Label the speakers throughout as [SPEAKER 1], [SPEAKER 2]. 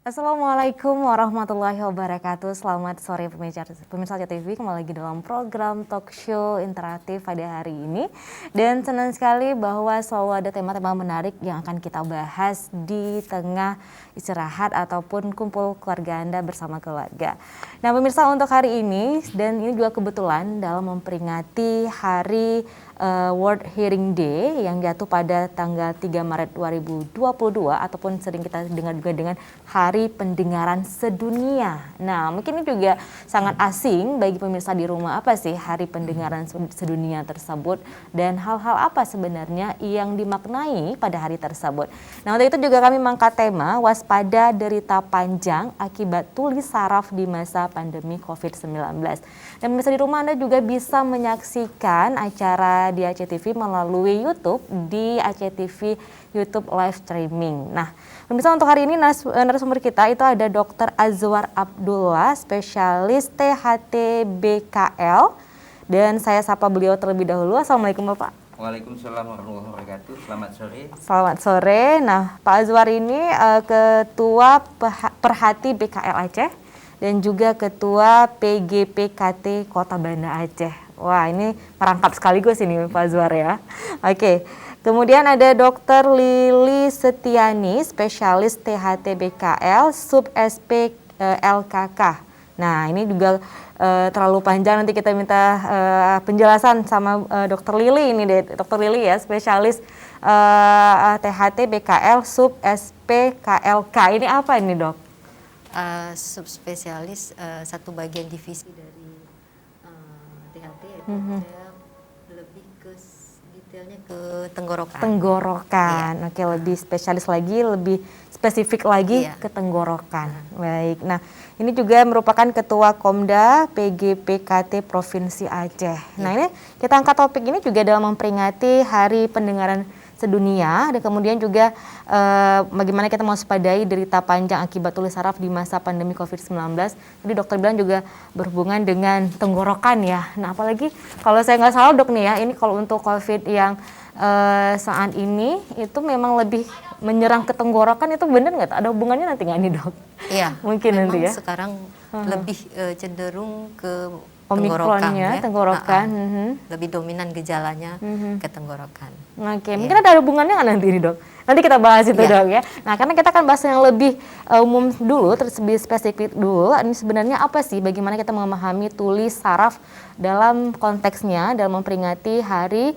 [SPEAKER 1] Assalamualaikum warahmatullahi wabarakatuh. Selamat sore pemirsa CTV, kembali lagi dalam program talk show interaktif pada hari ini. Dan senang sekali bahwa selalu ada tema-tema menarik yang akan kita bahas di tengah istirahat ataupun kumpul keluarga Anda bersama keluarga. Nah pemirsa, untuk hari ini, dan ini juga kebetulan dalam memperingati hari World Hearing Day yang jatuh pada tanggal 3 Maret 2022 ataupun sering kita dengar juga dengan Hari Pendengaran Sedunia. Nah, mungkin ini juga sangat asing bagi pemirsa di rumah, apa sih Hari Pendengaran Sedunia tersebut dan hal-hal apa sebenarnya yang dimaknai pada hari tersebut. Nah, untuk itu juga kami mengangkat tema waspada derita panjang akibat tuli saraf di masa pandemi COVID-19. Dan pemirsa di rumah Anda juga bisa menyaksikan acara di ACTV melalui YouTube di ACTV YouTube live streaming. Nah, pemirsa, untuk hari ini narasumber kita itu ada Dr. Azwar Abdullah, spesialis THT BKL, dan saya sapa beliau terlebih dahulu. Assalamualaikum Bapak.
[SPEAKER 2] Waalaikumsalam warahmatullahi wabarakatuh. Selamat sore.
[SPEAKER 1] Selamat sore. Nah, Pak Azwar ini Ketua Perhati BKL Aceh dan juga Ketua PGPKT Kota Banda Aceh. Wah, ini merangkap sekaligus ini Pak Azwar ya. Oke. Kemudian ada Dr. Lili Setiani, spesialis THT BKL, sub SP LKK. Nah, ini juga terlalu panjang, nanti kita minta penjelasan sama Dr. Lili ini deh. Dr. Lili ya, spesialis THT BKL, sub SP KLK. Ini apa ini, Dok?
[SPEAKER 3] Subspesialis satu bagian divisi dari THT, yaitu saya lebih ke detailnya ke tenggorokan.
[SPEAKER 1] Tenggorokan,
[SPEAKER 3] iya.
[SPEAKER 1] Oke, lebih spesialis lagi, lebih spesifik lagi
[SPEAKER 3] Iya.
[SPEAKER 1] ke tenggorokan. Baik, nah ini juga merupakan Ketua Komda PGPKT Provinsi Aceh. Nah ini kita angkat topik ini juga dalam memperingati Hari Pendengaran Sedunia dan kemudian juga bagaimana kita mewaspadai derita panjang akibat tuli saraf di masa pandemi COVID-19. Tadi dokter bilang juga berhubungan dengan tenggorokan ya. Nah apalagi kalau saya nggak salah dok nih ya, ini kalau untuk COVID yang saat ini itu memang lebih menyerang ke tenggorokan, itu benar nggak? Ada hubungannya nanti nggak nih dok?
[SPEAKER 3] Iya,
[SPEAKER 1] mungkin
[SPEAKER 3] memang
[SPEAKER 1] nanti ya.
[SPEAKER 3] sekarang lebih cenderung ke
[SPEAKER 1] Omikronnya, tenggorokan.
[SPEAKER 3] Lebih dominan gejalanya ke tenggorokan.
[SPEAKER 1] Oke, mungkin ada hubungannya nggak nanti nih dok? Nanti kita bahas itu dok ya. Nah karena kita akan bahas yang lebih umum dulu, terus lebih spesifik dulu. Ini sebenarnya apa sih? Bagaimana kita memahami tuli saraf dalam konteksnya dalam memperingati Hari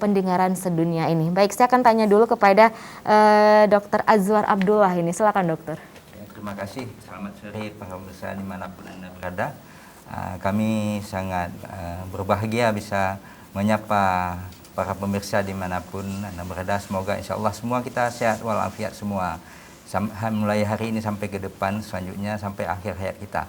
[SPEAKER 1] Pendengaran Sedunia ini. Baik, saya akan tanya dulu kepada Dr. Azwar Abdullah ini. Silakan dokter.
[SPEAKER 2] Ya, terima kasih. Selamat sore para pemirsa dimanapun Anda berada. Kami sangat berbahagia bisa menyapa para pemirsa dimanapun Anda berada. Semoga insya Allah semua kita sehat walafiat semua. Mulai hari ini sampai ke depan, selanjutnya sampai akhir hayat kita.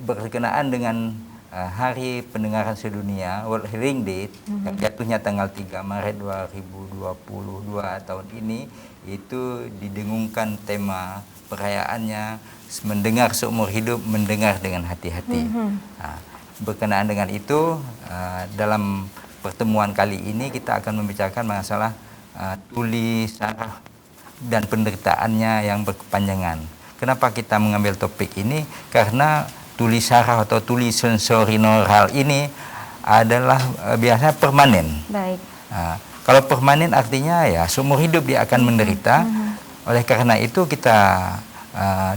[SPEAKER 2] Berkenaan dengan Hari Pendengaran Sedunia, World Hearing Day, yang jatuhnya tanggal 3 Maret 2022 tahun ini, itu didengungkan tema perayaannya mendengar seumur hidup, mendengar dengan hati-hati. Berkenaan dengan itu, dalam pertemuan kali ini kita akan membicarakan masalah tuli saraf dan penderitaannya yang berkepanjangan. Kenapa kita mengambil topik ini? Karena tuli saraf atau tuli sensorineural ini adalah biasanya permanen.
[SPEAKER 1] Baik.
[SPEAKER 2] Kalau permanen artinya ya seumur hidup dia akan menderita. Oleh karena itu kita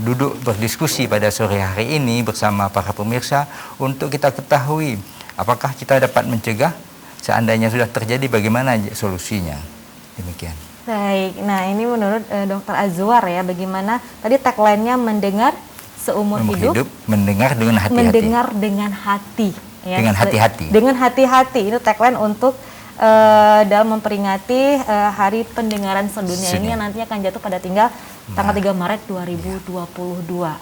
[SPEAKER 2] duduk berdiskusi pada sore hari ini bersama para pemirsa untuk kita ketahui apakah kita dapat mencegah, seandainya sudah terjadi bagaimana solusinya. Demikian.
[SPEAKER 1] Baik, nah ini menurut Dr. Azwar ya, bagaimana tadi tagline-nya mendengar seumur hidup,
[SPEAKER 2] mendengar dengan hati-hati.
[SPEAKER 1] Mendengar dengan hati. Ya,
[SPEAKER 2] dengan hati-hati.
[SPEAKER 1] Dengan hati-hati, itu tagline untuk dalam memperingati Hari Pendengaran Sedunia ini yang nantinya akan jatuh pada tanggal 3 Maret 2022.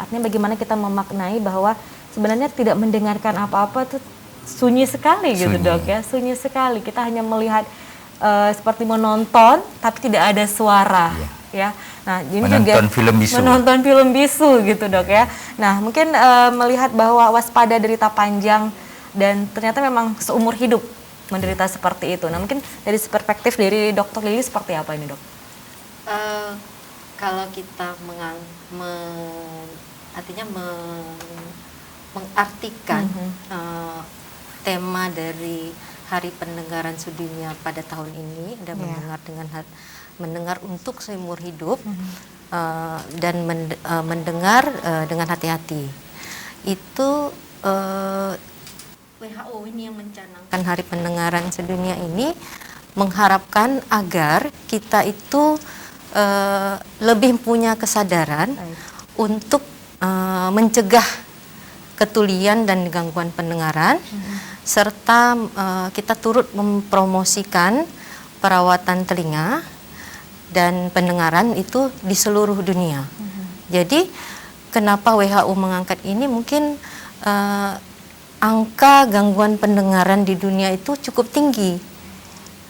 [SPEAKER 1] Artinya bagaimana kita memaknai bahwa sebenarnya tidak mendengarkan apa-apa itu sunyi sekali gitu dok ya, sunyi sekali. Kita hanya melihat seperti menonton tapi tidak ada suara ya. Nah, ini
[SPEAKER 2] menonton
[SPEAKER 1] juga
[SPEAKER 2] film bisu.
[SPEAKER 1] Menonton film bisu gitu dok ya. Nah, mungkin melihat bahwa waspada derita panjang dan ternyata memang seumur hidup menderita seperti itu. Nah, mungkin dari perspektif dari Dr. Lili seperti apa ini dok?
[SPEAKER 3] kalau kita artinya mengartikan tema dari Hari Pendengaran Sedunia pada tahun ini, dan mendengar untuk seumur hidup, dan mendengar dengan hati-hati. Itu WHO ini yang mencanangkan Hari Pendengaran Sedunia ini mengharapkan agar kita itu lebih punya kesadaran untuk mencegah ketulian dan gangguan pendengaran, serta kita turut mempromosikan perawatan telinga dan pendengaran itu di seluruh dunia. Jadi kenapa WHO mengangkat ini, mungkin angka gangguan pendengaran di dunia itu cukup tinggi,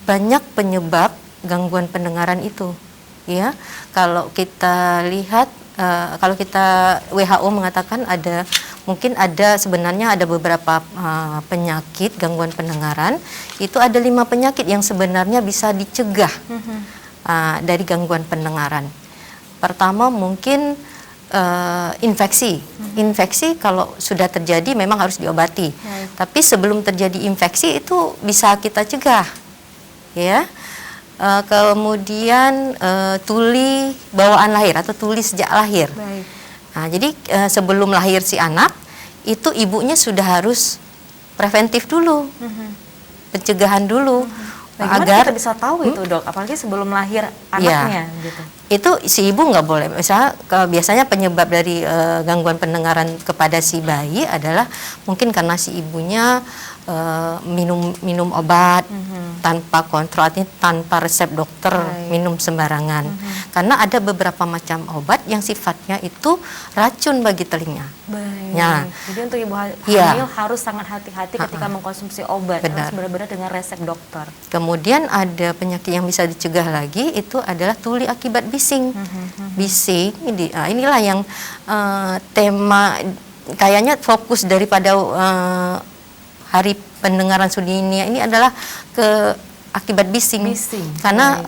[SPEAKER 3] banyak penyebab gangguan pendengaran itu, ya. Kalau kita lihat, kalau kita WHO mengatakan sebenarnya ada beberapa penyakit gangguan pendengaran. Itu ada 5 penyakit yang sebenarnya bisa dicegah dari gangguan pendengaran. Pertama mungkin infeksi. Infeksi kalau sudah terjadi memang harus diobati. Tapi sebelum terjadi infeksi itu bisa kita cegah, ya. Kemudian tuli bawaan lahir atau tuli sejak lahir. Nah, jadi sebelum lahir si anak itu ibunya sudah harus preventif dulu, pencegahan dulu.
[SPEAKER 1] Agar kita bisa tahu itu, Dok, apalagi sebelum lahir anaknya, gitu.
[SPEAKER 3] Itu si ibu nggak boleh. Misalnya biasanya penyebab dari gangguan pendengaran kepada si bayi adalah mungkin karena si ibunya minum obat tanpa kontrol, artinya tanpa resep dokter, minum sembarangan. Karena ada beberapa macam obat yang sifatnya itu racun bagi telinga.
[SPEAKER 1] Ya. Jadi untuk ibu hamil harus sangat hati-hati ketika mengkonsumsi obat, harus benar-benar dengan resep dokter.
[SPEAKER 3] Kemudian ada penyakit yang bisa dicegah lagi, itu adalah tuli akibat bising. Bising, inilah yang tema kayaknya fokus daripada Hari Pendengaran Sedunia ini adalah akibat bising. Karena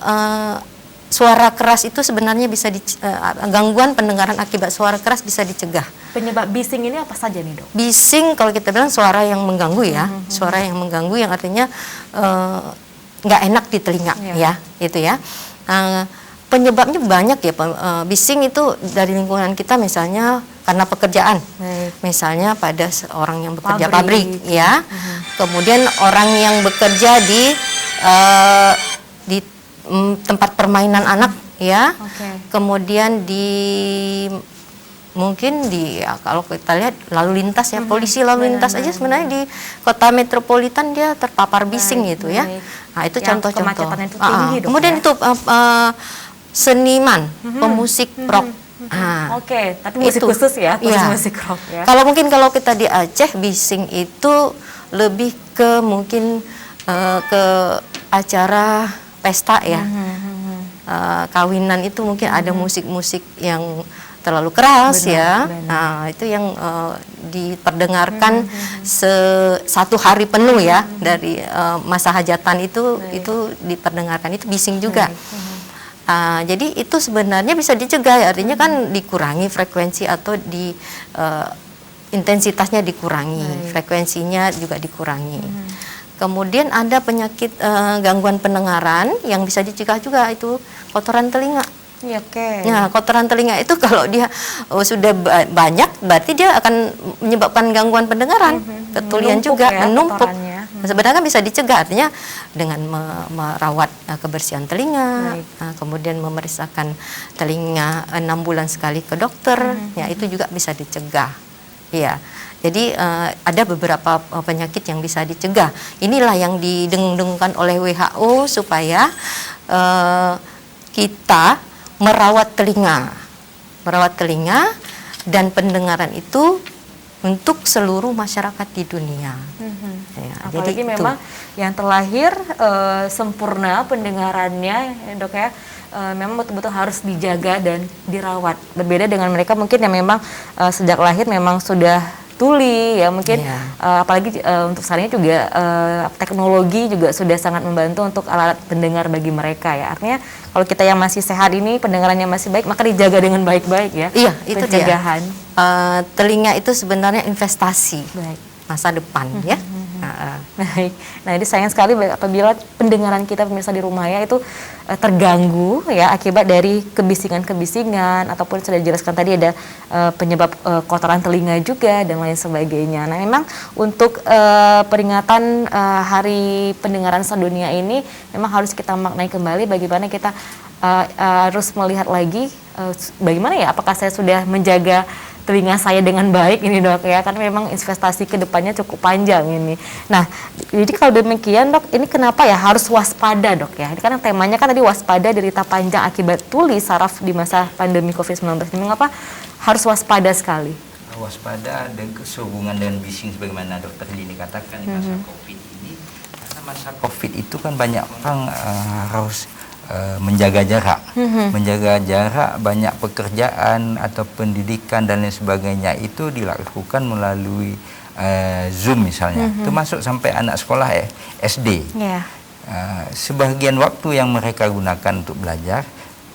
[SPEAKER 3] suara keras itu sebenarnya bisa gangguan pendengaran akibat suara keras bisa dicegah.
[SPEAKER 1] Penyebab bising ini apa saja nih, Dok?
[SPEAKER 3] Bising kalau kita bilang suara yang mengganggu, ya. Suara yang mengganggu yang artinya nggak enak di telinga, ya, itu ya. Penyebabnya banyak, ya. Bising itu dari lingkungan kita, misalnya karena pekerjaan, misalnya pada orang yang bekerja pabrik, ya. Kemudian orang yang bekerja di tempat permainan anak, ya. Kemudian mungkin kalau kita lihat lalu lintas, ya, polisi lalu lintas aja sebenarnya di kota metropolitan dia terpapar bising, gitu, ya. Nah, itu contoh-contoh.
[SPEAKER 1] Kemacetannya itu tinggi, Dok,
[SPEAKER 3] kemudian itu seniman, pemusik rock.
[SPEAKER 1] Tapi musik khusus, ya, musik rock, ya.
[SPEAKER 3] Kalau kita di Aceh, bising itu lebih ke mungkin ke acara pesta, ya. Kawinan itu mungkin ada musik-musik yang terlalu keras, ya. Nah, itu yang diperdengarkan satu hari penuh, ya, dari masa hajatan itu diperdengarkan, itu bising juga. Jadi itu sebenarnya bisa dicegah, ya, artinya kan dikurangi frekuensi atau intensitasnya dikurangi, frekuensinya juga dikurangi. Kemudian ada penyakit gangguan pendengaran yang bisa dicegah juga, itu kotoran telinga. Nah, kotoran telinga itu kalau dia sudah banyak, berarti dia akan menyebabkan gangguan pendengaran, ketulian juga, menumpuk. Sebenarnya bisa dicegah, artinya dengan merawat kebersihan telinga, kemudian memeriksakan telinga 6 bulan sekali ke dokter, ya, itu juga bisa dicegah, ya. Jadi ada beberapa penyakit yang bisa dicegah. Inilah yang didengung-dengungkan oleh WHO supaya kita merawat telinga dan pendengaran itu untuk seluruh masyarakat di dunia. Ya,
[SPEAKER 1] apalagi
[SPEAKER 3] jadi
[SPEAKER 1] memang yang terlahir sempurna pendengarannya, ya, Dok, ya, memang betul-betul harus dijaga dan dirawat. Berbeda dengan mereka mungkin yang memang sejak lahir memang sudah tuli ya mungkin apalagi untuk saat ini juga teknologi juga sudah sangat membantu untuk alat pendengar bagi mereka ya. Artinya kalau kita yang masih sehat ini pendengarannya masih baik maka dijaga dengan baik-baik ya.
[SPEAKER 3] Iya, itu
[SPEAKER 1] pencegahan.
[SPEAKER 3] Telinga itu sebenarnya investasi masa depan ya.
[SPEAKER 1] Baik. Nah, ini sayang sekali apabila pendengaran kita pemirsa di rumah ya itu terganggu ya akibat dari kebisingan-kebisingan ataupun sudah dijelaskan tadi ada penyebab kotoran telinga juga dan lain sebagainya. Nah, memang untuk peringatan Hari Pendengaran Sedunia ini memang harus kita maknai kembali bagaimana kita harus melihat lagi bagaimana ya apakah saya sudah menjaga telinga saya dengan baik ini dok ya, karena memang investasi ke depannya cukup panjang ini. Nah, jadi kalau demikian dok, ini kenapa ya harus waspada dok ya? Ini karena temanya kan tadi waspada derita panjang akibat tuli saraf di masa pandemi COVID-19 ini, mengapa harus waspada sekali?
[SPEAKER 2] Waspada dan sehubungan dengan bising sebagaimana dokter Lini katakan di masa COVID ini, karena masa COVID itu kan banyak orang harus menjaga jarak, menjaga jarak, banyak pekerjaan atau pendidikan dan lain sebagainya itu dilakukan melalui Zoom misalnya, termasuk sampai anak sekolah SD. Sebagian waktu yang mereka gunakan untuk belajar,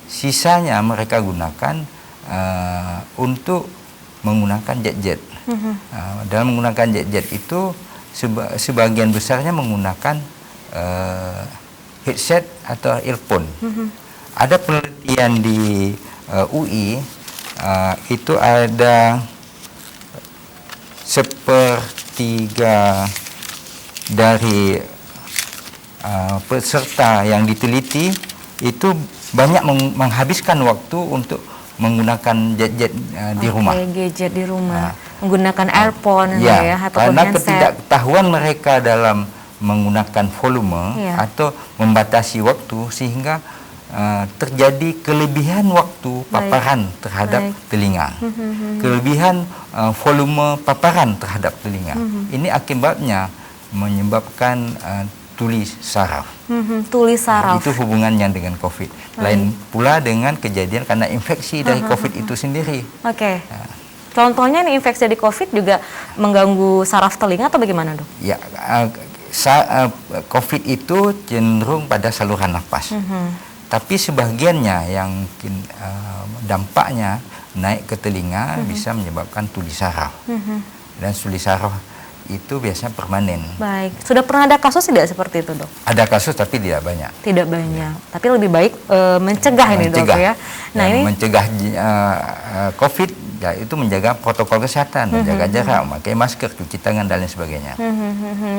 [SPEAKER 2] sisanya mereka gunakan untuk menggunakan gadget. Dalam menggunakan gadget itu sebagian besarnya menggunakan headset atau earphone. Ada penelitian di UI itu ada 1/3 dari peserta yang diteliti itu banyak menghabiskan waktu untuk menggunakan gadget di rumah.
[SPEAKER 1] Gadget di rumah, menggunakan earphone
[SPEAKER 2] ya,
[SPEAKER 1] ataupun
[SPEAKER 2] karena
[SPEAKER 1] handset.
[SPEAKER 2] Ketidaktahuan mereka dalam menggunakan volume atau membatasi waktu sehingga terjadi kelebihan waktu paparan terhadap telinga, kelebihan volume paparan terhadap telinga. Ini akibatnya menyebabkan tuli saraf.
[SPEAKER 1] Tuli saraf.
[SPEAKER 2] Itu hubungannya dengan COVID. Lain pula dengan kejadian karena infeksi dari COVID itu sendiri.
[SPEAKER 1] Contohnya nih infeksi dari COVID juga mengganggu saraf telinga atau bagaimana dok?
[SPEAKER 2] Ya, COVID itu cenderung pada saluran nafas. Tapi sebagiannya yang dampaknya naik ke telinga bisa menyebabkan tuli saraf. Dan tuli saraf itu biasanya permanen.
[SPEAKER 1] Baik, sudah pernah ada kasus tidak seperti itu dok?
[SPEAKER 2] Ada kasus tapi tidak banyak.
[SPEAKER 1] Tidak banyak, tapi lebih baik mencegah ini dok ya.
[SPEAKER 2] Nah, ini mencegah COVID ya itu menjaga protokol kesehatan, menjaga jarak, memakai masker, cuci tangan dan lain sebagainya.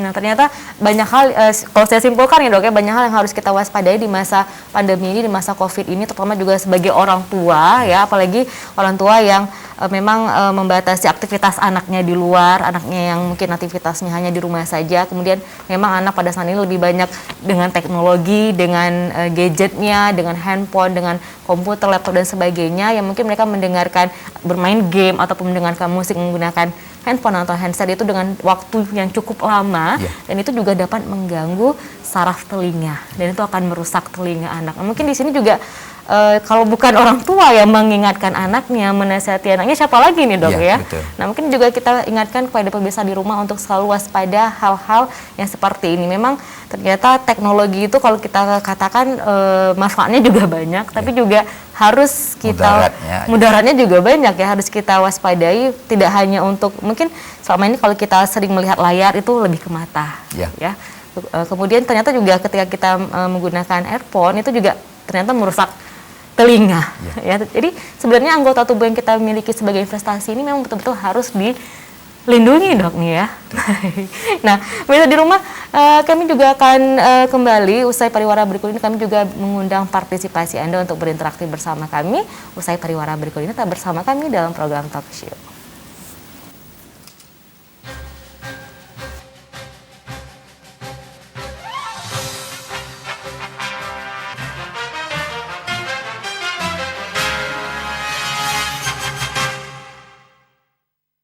[SPEAKER 1] Nah, ternyata banyak hal, kalau saya simpulkan ya dok ya, banyak hal yang harus kita waspadai di masa pandemi ini, di masa COVID ini, terutama juga sebagai orang tua ya, apalagi orang tua yang memang membatasi aktivitas anaknya di luar, anaknya yang mungkin aktivitasnya hanya di rumah saja, kemudian memang anak pada saat ini lebih banyak dengan teknologi, dengan gadgetnya, dengan handphone, dengan komputer, laptop dan sebagainya, yang mungkin mereka mendengarkan bermain game ataupun mendengarkan musik menggunakan handphone atau handset itu dengan waktu yang cukup lama, dan itu juga dapat mengganggu saraf telinga dan itu akan merusak telinga anak. Nah, mungkin di sini juga kalau bukan orang tua yang mengingatkan anaknya, menasihati anaknya, siapa lagi nih dok ya?
[SPEAKER 2] Betul.
[SPEAKER 1] Nah, mungkin juga kita ingatkan kepada pemirsa di rumah untuk selalu waspada hal-hal yang seperti ini. Memang ternyata teknologi itu kalau kita katakan manfaatnya juga banyak, tapi juga harus kita mudaratnya juga banyak ya, harus kita waspadai. Tidak hanya untuk mungkin selama ini kalau kita sering melihat layar itu lebih ke mata, ya. Kemudian ternyata juga ketika kita menggunakan earphone itu juga ternyata merusak telinga. Ya. Jadi sebenarnya anggota tubuh yang kita miliki sebagai investasi ini memang betul-betul harus dilindungi dok nih ya. Nah, pemirsa di rumah kami juga akan kembali usai pariwara berikut ini. Kami juga mengundang partisipasi Anda untuk berinteraksi bersama kami. Usai pariwara berikut ini tetap bersama kami dalam program Talk Show.